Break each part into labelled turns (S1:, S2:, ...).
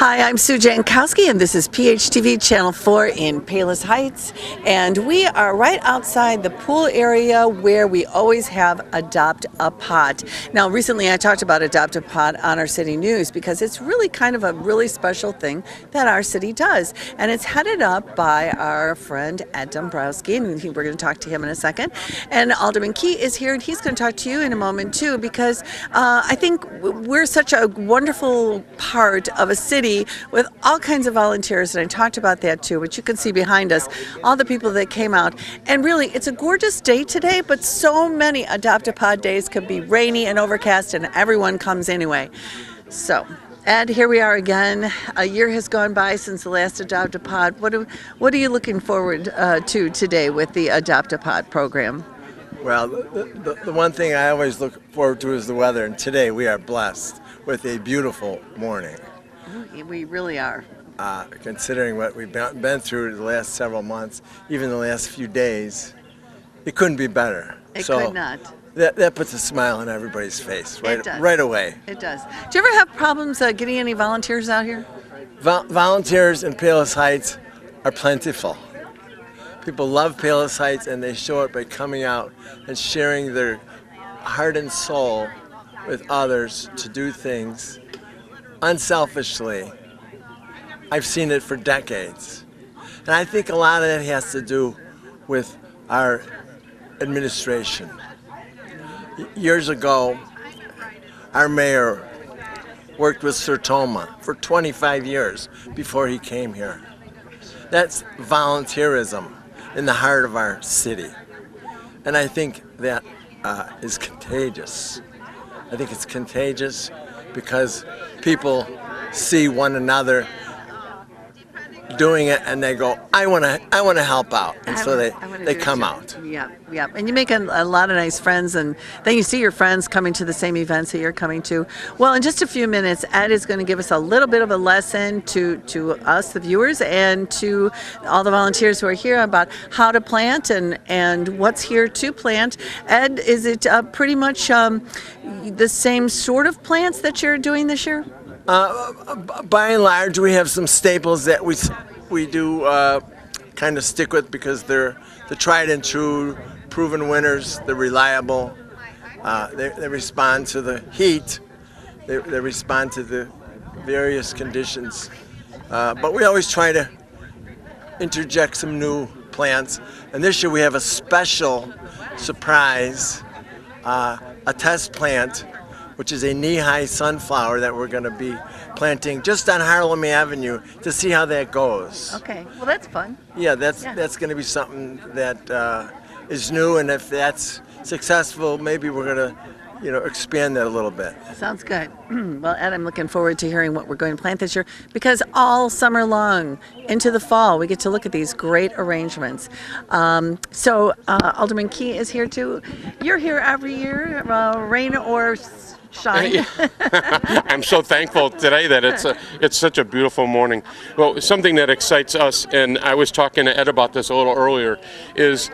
S1: Hi, I'm Sue Jankowski, and this is PHTV Channel 4 in Palos Heights. And we are right outside the pool area where we always have Adopt a Pot. Now, recently I talked about Adopt a Pot on our city news because it's really kind of a really special thing that our city does. And it's headed up by our friend Ed Dombrowski, and we're going to talk to him in a second. And Alderman Key is here, and he's going to talk to you in a moment too, because I think we're such a wonderful part of a city with all kinds of volunteers, and I talked about that too, which you can see behind us, all the people that came out. And really, it's a gorgeous day today, but so many Adopt a Pod days can be rainy and overcast, and everyone comes anyway. So, Ed, here we are again. A year has gone by since the last Adopt a Pod. What are you looking forward to today with the Adopt a Pod program?
S2: Well, the one thing I always look forward to is the weather, and today we are blessed with a beautiful morning.
S1: We really are.
S2: Considering what we've been through the last several months, even the last few days, it couldn't be better.
S1: It could not.
S2: That puts a smile on everybody's face right away.
S1: It does. Do you ever have problems getting any volunteers out here?
S2: Volunteers in Palos Heights are plentiful. People love Palos Heights, and they show it by coming out and sharing their heart and soul with others to do things unselfishly. I've seen it for decades. And I think a lot of that has to do with our administration. Years ago, our mayor worked with Sertoma for 25 years before he came here. That's volunteerism in the heart of our city. And I think that is contagious. I think it's contagious because people see one another doing it and they go, I want to help out, and so they come out.
S1: Yeah, and you make a lot of nice friends, and then you see your friends coming to the same events that you're coming to. Well, in just a few minutes, Ed is going to give us a little bit of a lesson to us, the viewers, and to all the volunteers who are here about how to plant and what's here to plant. Ed, is it pretty much the same sort of plants that you're doing this year?
S2: By and large, we have some staples that we do kind of stick with because they're the tried and true, proven winners. They're reliable. They respond to the heat. They respond to the various conditions. But we always try to interject some new plants. And this year we have a special surprise, a test plant, which is a knee-high sunflower that we're going to be planting just on Harlem Avenue to see how that goes.
S1: Okay, well that's fun.
S2: Yeah, that's going to be something that is new, and if that's successful, maybe we're going to, expand that a little bit.
S1: Sounds good. Well, Ed, I'm looking forward to hearing what we're going to plant this year, because all summer long into the fall we get to look at these great arrangements. So Alderman Key is here too. You're here every year, rain or shine.
S3: I'm so thankful today that it's such a beautiful morning. Well, something that excites us, and I was talking to Ed about this a little earlier, is,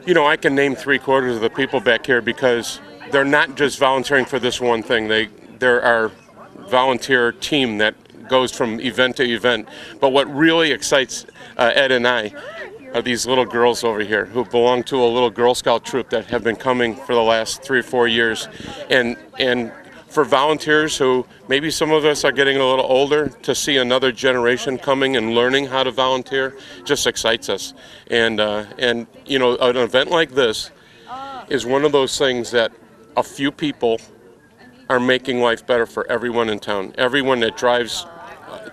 S3: I can name 3/4 of the people back here because they're not just volunteering for this one thing. They're our volunteer team that goes from event to event. But what really excites Ed and I are these little girls over here who belong to a little Girl Scout troop that have been coming for the last 3 or 4 years. And for volunteers who, maybe some of us are getting a little older, to see another generation coming and learning how to volunteer just excites us. And an event like this is one of those things that a few people are making life better for everyone in town. Everyone that drives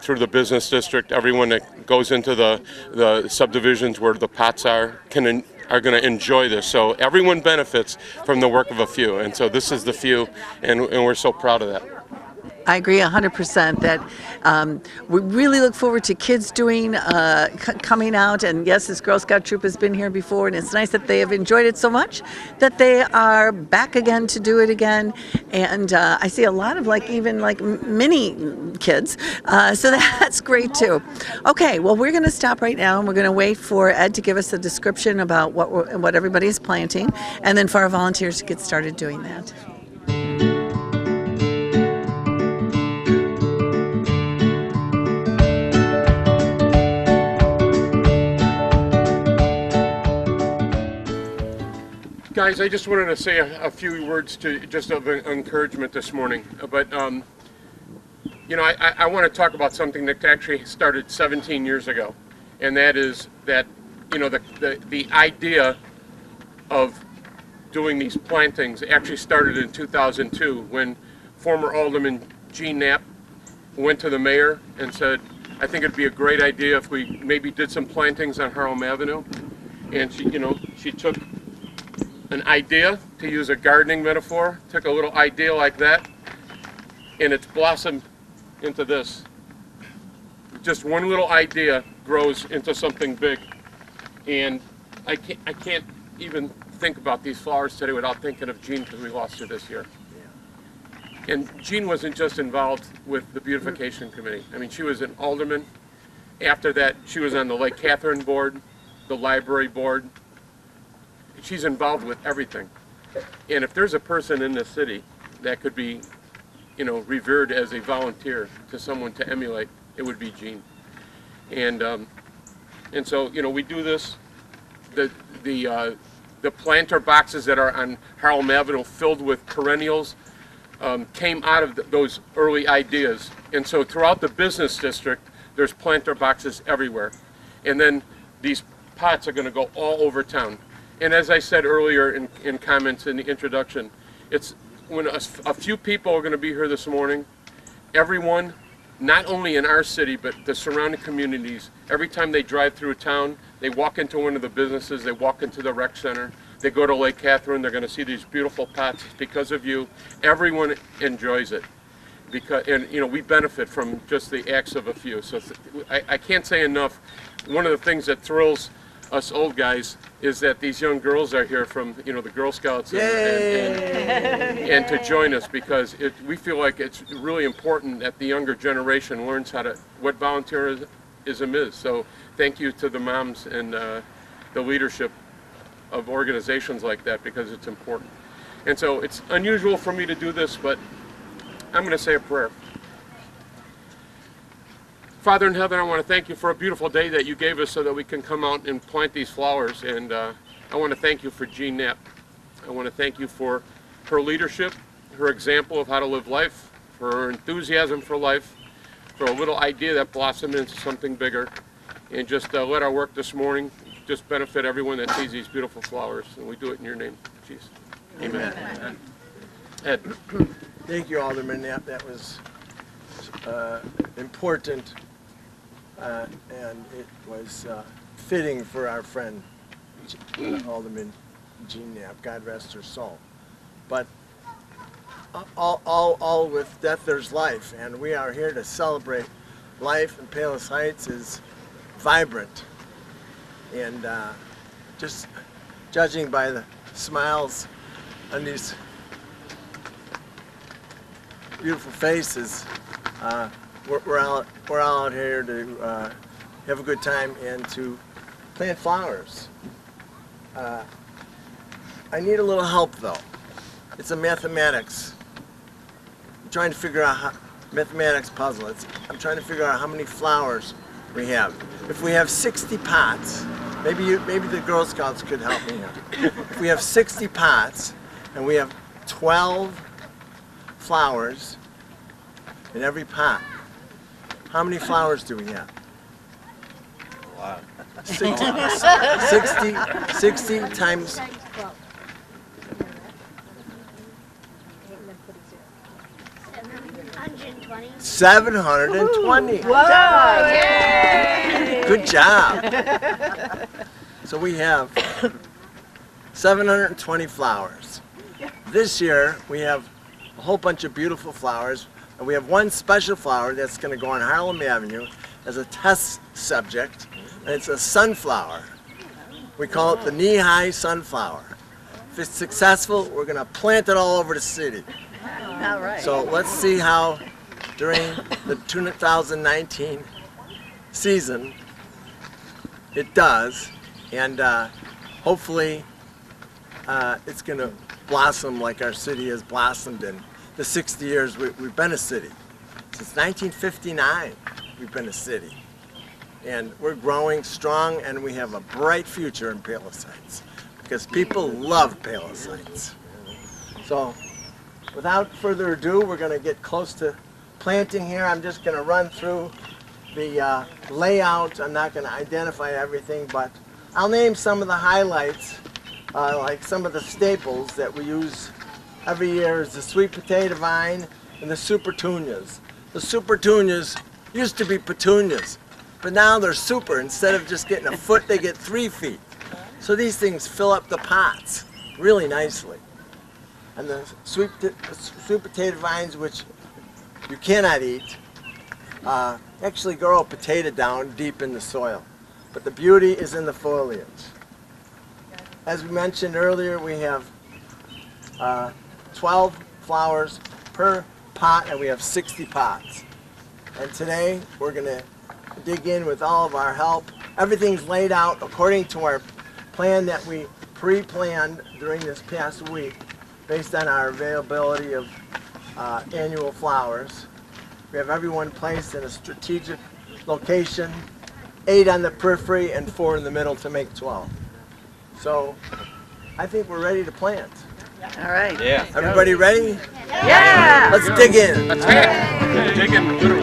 S3: through the business district, everyone that goes into the subdivisions where the pots are going to enjoy this. So everyone benefits from the work of a few, and so this is the few, and we're so proud of that.
S1: I agree 100% that we really look forward to kids coming out, and yes, this Girl Scout troop has been here before, and it's nice that they have enjoyed it so much that they are back again to do it again. And I see a lot of even mini kids, so that's great too. Okay, well, we're going to stop right now, and we're going to wait for Ed to give us a description about what everybody is planting, and then for our volunteers to get started doing that.
S3: Guys, I just wanted to say a few words to just of encouragement this morning. But you know, I want to talk about something that actually started 17 years ago, and that is that, you know, the idea of doing these plantings actually started in 2002 when former Alderman Gene Knapp went to the mayor and said, I think it'd be a great idea if we maybe did some plantings on Harlem Avenue. And she, you know, she took an idea, to use a gardening metaphor, took a little idea like that, and it's blossomed into this. Just one little idea grows into something big. And I can't even think about these flowers today without thinking of Jean, because we lost her this year. And Jean wasn't just involved with the beautification committee. I mean, she was an alderman. After that, she was on the Lake Catherine board, the library board. She's involved with everything. And if there's a person in this city that could be, you know, revered as a volunteer to someone to emulate, it would be Jean. And so, you know, we do this. The planter boxes that are on Harlem Avenue filled with perennials came out of those early ideas. And so throughout the business district, there's planter boxes everywhere. And then these pots are going to go all over town. And as I said earlier in comments in the introduction, it's when a few people are going to be here this morning, everyone, not only in our city, but the surrounding communities, every time they drive through a town, they walk into one of the businesses, they walk into the rec center, they go to Lake Catherine, they're going to see these beautiful pots. Because of you, everyone enjoys it. And you know, we benefit from just the acts of a few. So I can't say enough. One of the things that thrills us old guys is that these young girls are here from, you know, the Girl Scouts and to join us, because we feel like it's really important that the younger generation learns what volunteerism is. So thank you to the moms and the leadership of organizations like that, because it's important. And so it's unusual for me to do this, but I'm going to say a prayer. Father in heaven, I want to thank you for a beautiful day that you gave us so that we can come out and plant these flowers. And I want to thank you for Jean Knapp. I want to thank you for her leadership, her example of how to live life, for her enthusiasm for life, for a little idea that blossomed into something bigger. And just let our work this morning just benefit everyone that sees these beautiful flowers. And we do it in your name, Jesus. Amen. Amen. Ed.
S2: Thank you, Alderman Knapp. That was important, and it was fitting for our friend Alderman Jean Knapp. God rest her soul. But all with death there's life, and we are here to celebrate life. And Palos Heights is vibrant, and just judging by the smiles on these beautiful faces, we're all out here to have a good time and to plant flowers. I need a little help though. It's a mathematics. I'm trying to figure out mathematics puzzle. I'm trying to figure out how many flowers we have. If we have 60 pots, maybe the Girl Scouts could help me here. If we have 60 pots and we have 12 flowers in every pot, how many flowers do we have?
S4: Wow.
S2: 60 times. 720. Good job. So we have 720 flowers. This year we have a whole bunch of beautiful flowers, and we have one special flower that's going to go on Harlem Avenue as a test subject, and it's a sunflower. We call it the knee-high sunflower. If it's successful, we're going to plant it all over the city.
S1: All right.
S2: So let's see how during the 2019 season it does, and hopefully it's going to blossom like our city has blossomed in the 60 years we've been a city. Since 1959 we've been a city, and we're growing strong, and we have a bright future in Palos Heights. because people love Palos Heights. So without further ado, we're going to get close to planting here. I'm just going to run through the layout. I'm not going to identify everything, but I'll name some of the highlights, like some of the staples that we use every year is the sweet potato vine and the super petunias. The super petunias used to be petunias, but now they're super. Instead of just getting a foot, they get 3 feet. So these things fill up the pots really nicely. And the sweet potato vines, which you cannot eat, actually grow a potato down deep in the soil. But the beauty is in the foliage. As we mentioned earlier, we have 12 flowers per pot, and we have 60 pots. And today we're going to dig in with all of our help. Everything's laid out according to our plan that we pre-planned during this past week based on our availability of annual flowers. We have everyone placed in a strategic location, 8 on the periphery and 4 in the middle to make 12. So I think we're ready to plant.
S1: All right.
S4: Yeah.
S2: Everybody ready?
S1: Yeah.
S2: Let's dig in.
S3: Dig in.